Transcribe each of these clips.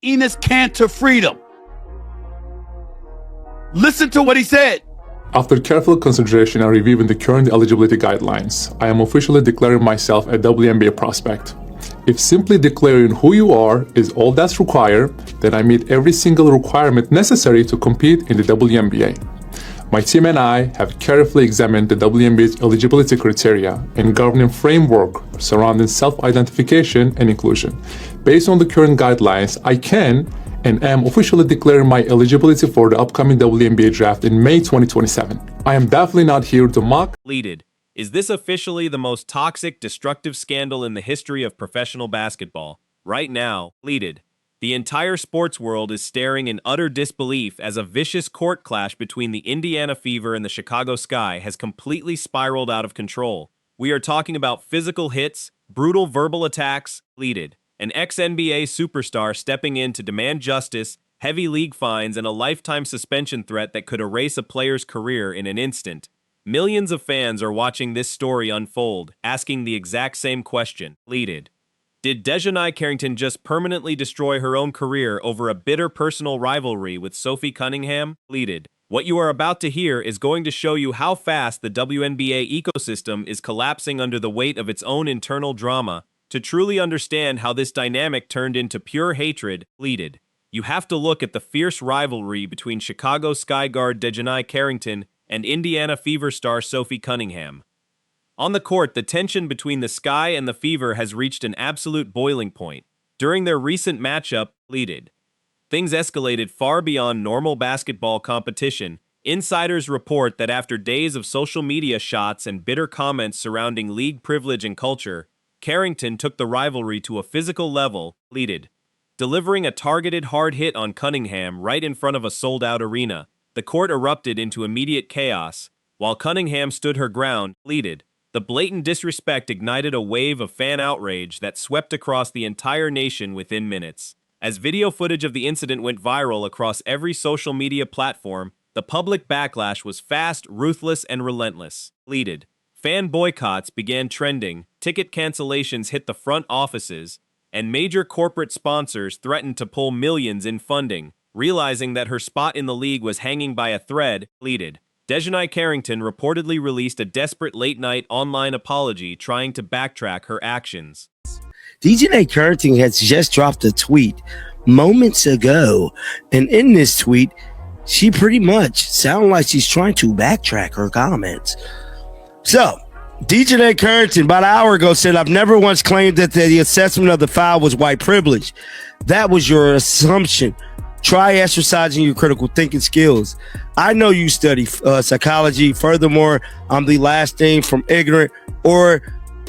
Enes Kanter freedom. Listen to what he said. After careful consideration and reviewing the current eligibility guidelines, I am officially declaring myself a WNBA prospect. If simply declaring who you are is all that's required, then I meet every single requirement necessary to compete in the WNBA. My team and I have carefully examined the WNBA's eligibility criteria and governing framework surrounding self-identification and inclusion. Based on the current guidelines, I can and am officially declaring my eligibility for the upcoming WNBA draft in May 2027. I am definitely not here to mock. Deleted. Is this officially the most toxic, destructive scandal in the history of professional basketball? Right now, deleted. The entire sports world is staring in utter disbelief as a vicious court clash between the Indiana Fever and the Chicago Sky has completely spiraled out of control. We are talking about physical hits, brutal verbal attacks, deleted. An ex-NBA superstar stepping in to demand justice, heavy league fines, and a lifetime suspension threat that could erase a player's career in an instant. Millions of fans are watching this story unfold, asking the exact same question. Deleted. Did DiJonai Carrington just permanently destroy her own career over a bitter personal rivalry with Sophie Cunningham? Deleted. What you are about to hear is going to show you how fast the WNBA ecosystem is collapsing under the weight of its own internal drama. To truly understand how this dynamic turned into pure hatred, deleted, you have to look at the fierce rivalry between Chicago Sky guard DiJonai Carrington and Indiana Fever star Sophie Cunningham. On the court, the tension between the Sky and the Fever has reached an absolute boiling point. During their recent matchup, deleted, things escalated far beyond normal basketball competition. Insiders report that after days of social media shots and bitter comments surrounding league privilege and culture, Carrington took the rivalry to a physical level, deleted, delivering a targeted hard hit on Cunningham right in front of a sold-out arena. The court erupted into immediate chaos, while Cunningham stood her ground, deleted. The blatant disrespect ignited a wave of fan outrage that swept across the entire nation within minutes. As video footage of the incident went viral across every social media platform, the public backlash was fast, ruthless, and relentless. Deleted. Fan boycotts began trending, ticket cancellations hit the front offices, and major corporate sponsors threatened to pull millions in funding. Realizing that her spot in the league was hanging by a thread, deleted. DiJonai Carrington reportedly released a desperate late-night online apology trying to backtrack her actions. DiJonai Carrington has just dropped a tweet moments ago, and in this tweet, she pretty much sounds like she's trying to backtrack her comments. So, DiJonai Carrington about an hour ago said, "I've never once claimed that the assessment of the foul was white privilege. That was your assumption. Try exercising your critical thinking skills. I know you study psychology. Furthermore, I'm the last thing from ignorant or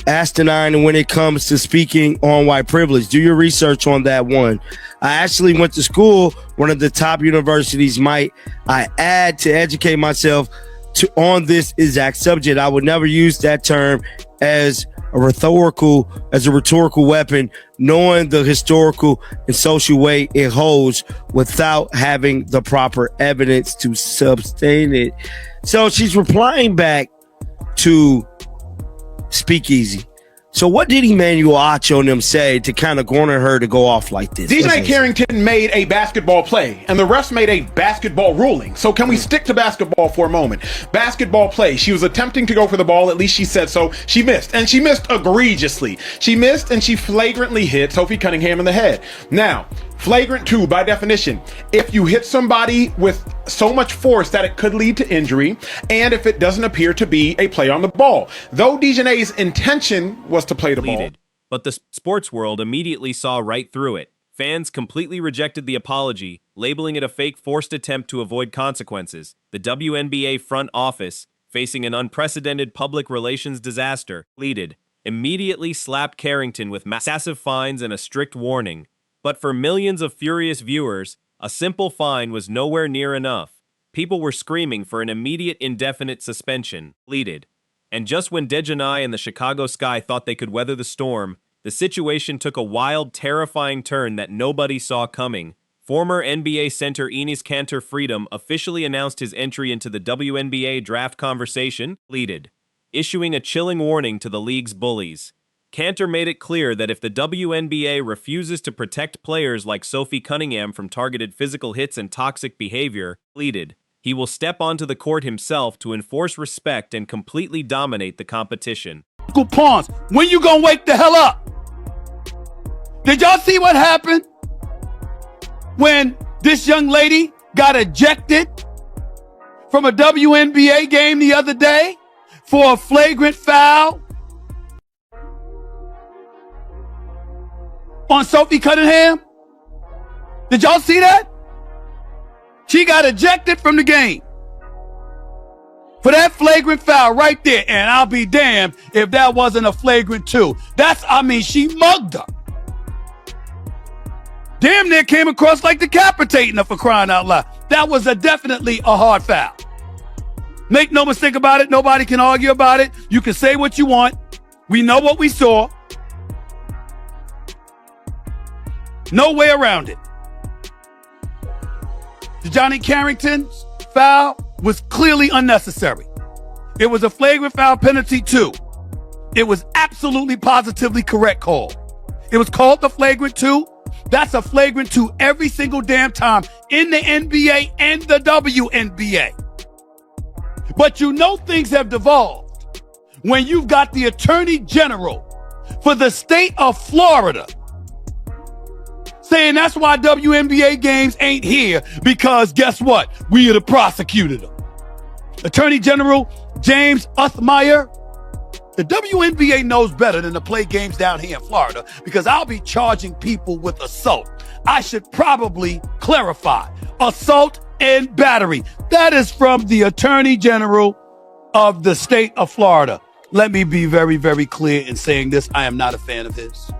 asinine when it comes to speaking on white privilege. Do your research on that one. I actually went to school, one of the top universities, might I add, to educate myself on this exact subject. I would never use that term as a rhetorical weapon, knowing the historical and social weight it holds without having the proper evidence to sustain it." So she's replying back to Speakeasy. So what did Emmanuel Acho and them say to kind of garner her to go off like this? DiJonai Carrington made a basketball play, and the refs made a basketball ruling. So can we stick to basketball for a moment? Basketball play. She was attempting to go for the ball. At least she said so. She missed, and she missed egregiously. She missed, and she flagrantly hit Sophie Cunningham in the head. Now, flagrant 2, by definition, if you hit somebody with so much force that it could lead to injury, and if it doesn't appear to be a play on the ball. Though DiJonai's intention was to play the ball. But the sports world immediately saw right through it. Fans completely rejected the apology, labeling it a fake forced attempt to avoid consequences. The WNBA front office, facing an unprecedented public relations disaster, immediately slapped Carrington with massive fines and a strict warning. But for millions of furious viewers, a simple fine was nowhere near enough. People were screaming for an immediate indefinite suspension, And just when DiJonai and the Chicago Sky thought they could weather the storm, the situation took a wild, terrifying turn that nobody saw coming. Former NBA center Enes Kanter Freedom officially announced his entry into the WNBA draft conversation, issuing a chilling warning to the league's bullies. Cantor made it clear that if the WNBA refuses to protect players like Sophie Cunningham from targeted physical hits and toxic behavior, he will step onto the court himself to enforce respect and completely dominate the competition. Pawns, when you gonna wake the hell up? Did y'all see what happened when this young lady got ejected from a WNBA game the other day for a flagrant foul on Sophie Cunningham? Did y'all see that? She got ejected from the game for that flagrant foul right there. And I'll be damned if that wasn't a flagrant too. She mugged her. Damn near came across like decapitating her, for crying out loud. That was definitely a hard foul. Make no mistake about it. Nobody can argue about it. You can say what you want. We know what we saw. No way around it. DiJonai Carrington's foul was clearly unnecessary. It was a flagrant foul penalty too. It was absolutely positively correct call. It was called the flagrant two. That's a flagrant two every single damn time in the NBA and the WNBA. But you know things have devolved when you've got the Attorney General for the state of Florida saying that's why WNBA games ain't here, because guess what? We have prosecuted them. Attorney General James Uthmeyer, the WNBA knows better than to play games down here in Florida, because I'll be charging people with assault. I should probably clarify assault and battery. That is from the Attorney General of the state of Florida. Let me be very, very clear in saying this. I am not a fan of his.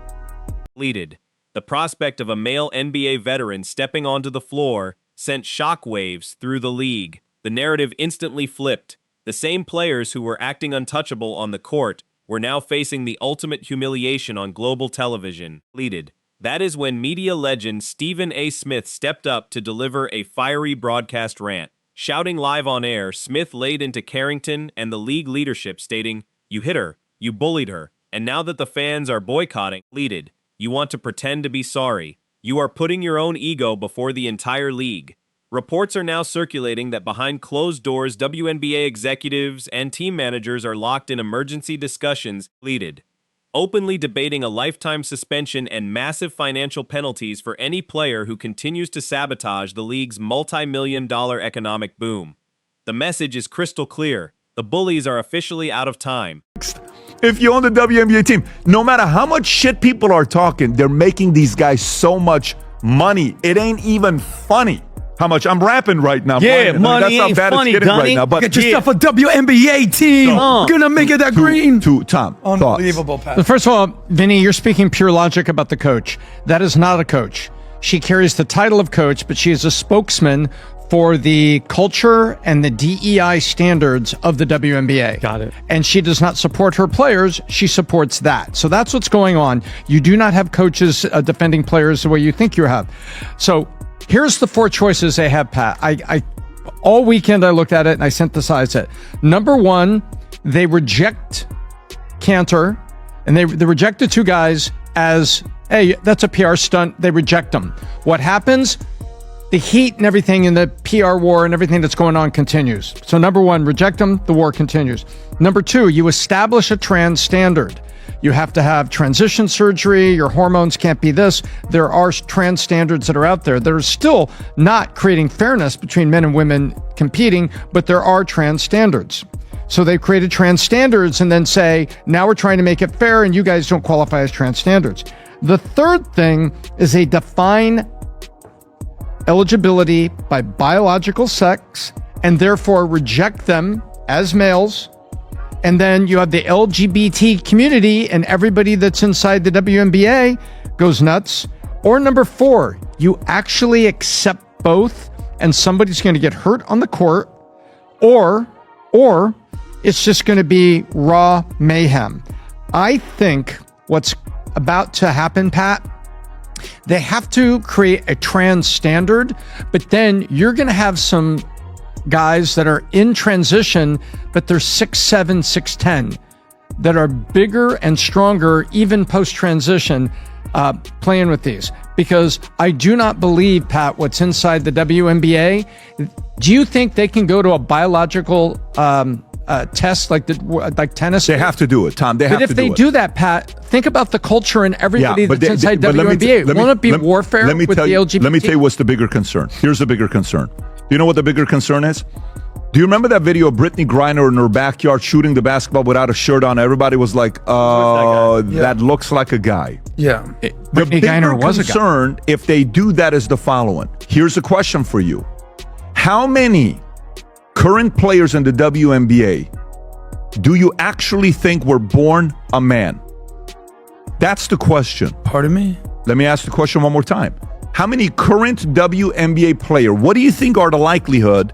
The prospect of a male NBA veteran stepping onto the floor sent shockwaves through the league. The narrative instantly flipped. The same players who were acting untouchable on the court were now facing the ultimate humiliation on global television. That is when media legend Stephen A. Smith stepped up to deliver a fiery broadcast rant. Shouting live on air, Smith laid into Carrington and the league leadership, stating, "You hit her, you bullied her, and now that the fans are boycotting, you want to pretend to be sorry. You are putting your own ego before the entire league." Reports are now circulating that behind closed doors, WNBA executives and team managers are locked in emergency discussions, openly debating a lifetime suspension and massive financial penalties for any player who continues to sabotage the league's multi-million-dollar economic boom. The message is crystal clear. The bullies are officially out of time. If you own the WNBA team, no matter how much shit people are talking, they're making these guys so much money. It ain't even funny how much I'm rapping right now. Yeah, money ain't funny, Gunny. Right now, but get yourself a WNBA team. Gonna make it that green. Tom, unbelievable, Pat. First of all, Vinny, you're speaking pure logic about the coach. That is not a coach. She carries the title of coach, but she is a spokesman for the culture and the DEI standards of the WNBA. Got it. And she does not support her players. She supports that. So that's what's going on. You do not have coaches defending players the way you think you have. So here's the four choices they have, Pat. I all weekend I looked at it and I synthesized it. Number one, they reject Cantor, and they reject the two guys as, hey, that's a PR stunt. They reject them. What happens? The heat and everything in the PR war and everything that's going on continues. So number one, reject them, the war continues. Number two, you establish a trans standard. You have to have transition surgery, your hormones can't be this. There are trans standards that are out there that are still not creating fairness between men and women competing, but there are trans standards. So they've created trans standards and then say, now we're trying to make it fair and you guys don't qualify as trans standards. The third thing is they define eligibility by biological sex and therefore reject them as males. And then you have the LGBT community and everybody that's inside the WNBA goes nuts. Or number four, you actually accept both and somebody's going to get hurt on the court, or it's just going to be raw mayhem. I think what's about to happen, Pat, they have to create a trans standard, but then you're going to have some guys that are in transition, but they're 6'7", 6'10", that are bigger and stronger, even post-transition, playing with these. Because I do not believe, Pat, what's inside the WNBA. Do you think they can go to a biological test like tennis? They have to do it, Tom. They have to do it. But if they do that, Pat, think about the culture and everybody that's inside WNBA. Won't it be warfare with the LGBT? Let me tell you what's the bigger concern. Here's the bigger concern. Do you know what the bigger concern is? Do you remember that video of Brittany Griner in her backyard shooting the basketball without a shirt on? Everybody was like, that looks like a guy. Yeah. The bigger concern, if they do that, is the following. Here's a question for you. How many current players in the WNBA do you actually think were born a man? That's the question. Pardon me? Let me ask the question one more time. How many current WNBA player, what do you think are the likelihood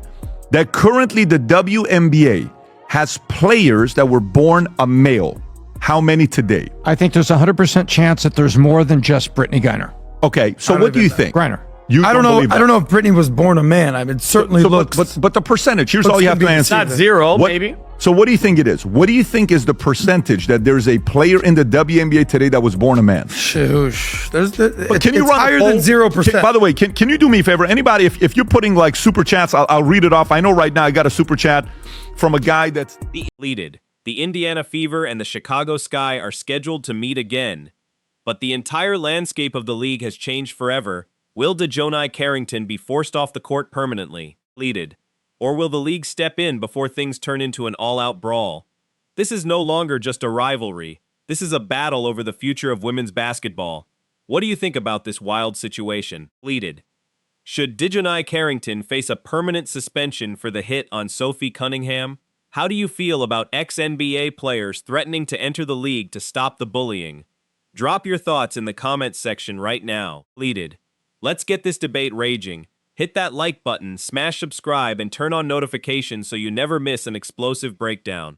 that currently the WNBA has players that were born a male? How many today? I think there's a 100% chance that there's more than just Brittany Griner. Okay, so what do you think? Griner. I don't know. I don't know if Brittany was born a man. I mean, it certainly looks. But the percentage. Here's all you have to answer. It's not zero, maybe. So what do you think it is? What do you think is the percentage that there's a player in the WNBA today that was born a man? Shoosh. Can you run higher than 0%. By the way, can you do me a favor? Anybody, if you're putting like super chats, I'll read it off. I know right now I got a super chat from a guy that's deleted. The Indiana Fever and the Chicago Sky are scheduled to meet again, but the entire landscape of the league has changed forever. Will DiJonai Carrington be forced off the court permanently? Deleted. Or will the league step in before things turn into an all-out brawl? This is no longer just a rivalry. This is a battle over the future of women's basketball. What do you think about this wild situation? Deleted. Should DiJonai Carrington face a permanent suspension for the hit on Sophie Cunningham? How do you feel about ex-NBA players threatening to enter the league to stop the bullying? Drop your thoughts in the comments section right now. Deleted. Let's get this debate raging. Hit that like button, smash subscribe, and turn on notifications so you never miss an explosive breakdown.